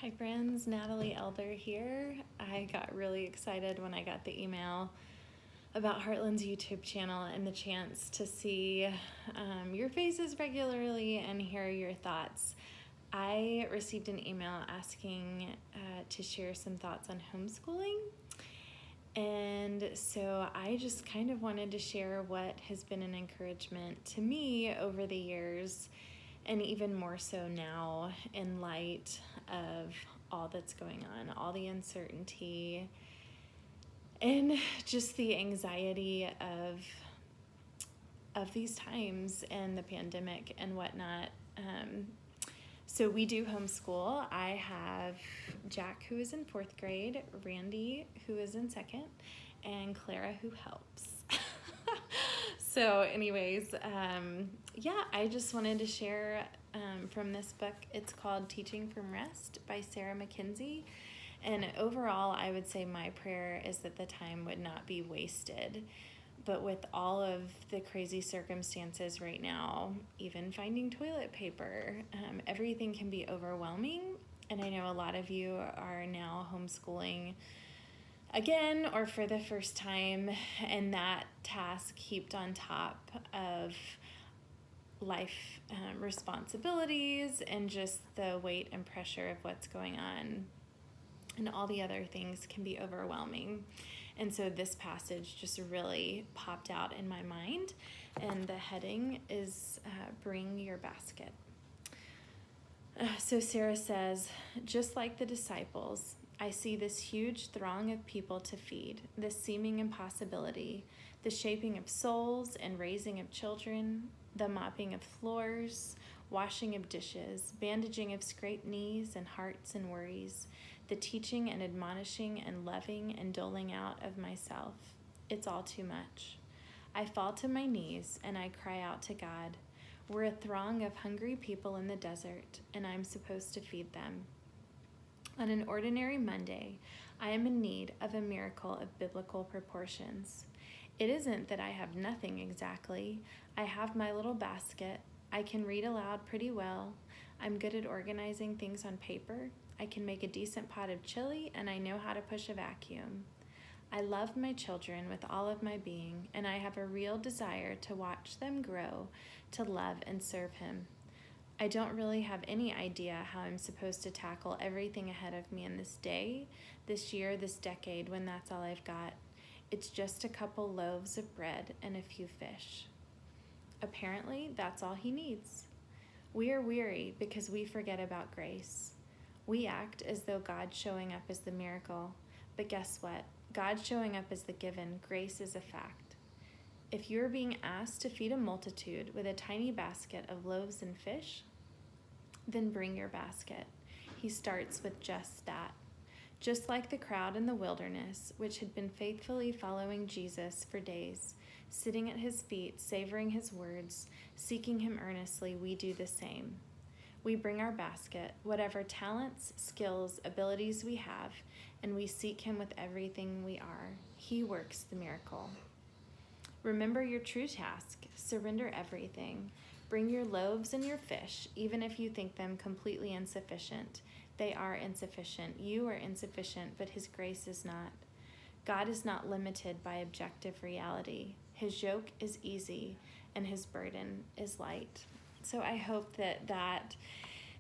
Hi friends, Natalie Elder here. I got really excited when I got the email about Heartland's YouTube channel and the chance to see your faces regularly and hear your thoughts. I received an email asking to share some thoughts on homeschooling. And so I just kind of wanted to share what has been an encouragement to me over the years, and even more so now in light of all that's going on, all the uncertainty and just the anxiety of these times and the pandemic and whatnot. So we do homeschool. I have Jack, who is in 4th grade, Randy, who is in 2nd, and Clara, who helps. So anyways, I just wanted to share from this book. It's called Teaching from Rest by Sarah Mackenzie. And overall, I would say my prayer is that the time would not be wasted. But with all of the crazy circumstances right now, even finding toilet paper, everything can be overwhelming. And I know a lot of you are now homeschooling again or for the first time, and that task heaped on top of life responsibilities and just the weight and pressure of what's going on and all the other things can be overwhelming. And so this passage just really popped out in my mind, and the heading is Bring Your Basket. So Sarah says, just like the disciples, I see this huge throng of people to feed, this seeming impossibility, the shaping of souls and raising of children, the mopping of floors, washing of dishes, bandaging of scraped knees and hearts and worries, the teaching and admonishing and loving and doling out of myself. It's all too much. I fall to my knees and I cry out to God. We're a throng of hungry people in the desert, and I'm supposed to feed them. On an ordinary Monday, I am in need of a miracle of biblical proportions. It isn't that I have nothing exactly. I have my little basket. I can read aloud pretty well. I'm good at organizing things on paper. I can make a decent pot of chili, and I know how to push a vacuum. I love my children with all of my being, and I have a real desire to watch them grow, to love and serve Him. I don't really have any idea how I'm supposed to tackle everything ahead of me in this day, this year, this decade, when that's all I've got. It's just a couple loaves of bread and a few fish. Apparently, that's all He needs. We are weary because we forget about grace. We act as though God showing up is the miracle, but guess what? God showing up is the given. Grace is a fact. If you're being asked to feed a multitude with a tiny basket of loaves and fish, then bring your basket. He starts with just that. Just like the crowd in the wilderness, which had been faithfully following Jesus for days, sitting at His feet, savoring His words, seeking Him earnestly, we do the same. We bring our basket, whatever talents, skills, abilities we have, and we seek Him with everything we are. He works the miracle. Remember your true task. Surrender everything. Bring your loaves and your fish, even if you think them completely insufficient. They are insufficient. You are insufficient, but His grace is not. God is not limited by objective reality. His yoke is easy, and His burden is light. So I hope that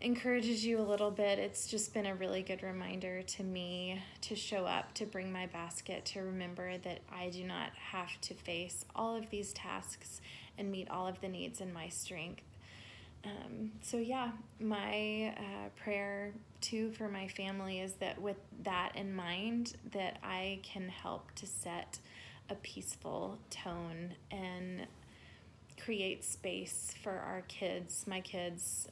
encourages you a little bit. It's just been a really good reminder to me to show up, to bring my basket, to remember that I do not have to face all of these tasks and meet all of the needs in my strength. My prayer too for my family is that with that in mind, that I can help to set a peaceful tone and create space for our kids, my kids,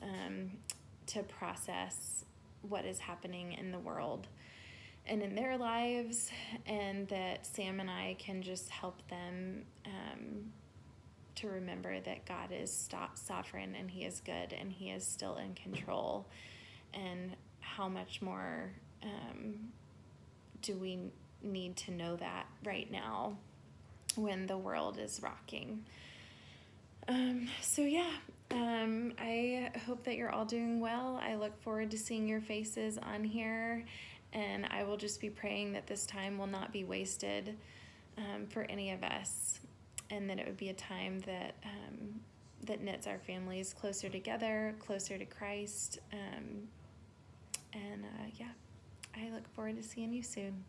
to process what is happening in the world and in their lives, and that Sam and I can just help them to remember that God is sovereign and He is good and He is still in control. And how much more do we need to know that right now when the world is rocking? I hope that you're all doing well. I look forward to seeing your faces on here, and I will just be praying that this time will not be wasted for any of us, and that it would be a time that that knits our families closer together, closer to Christ. Yeah, I look forward to seeing you soon.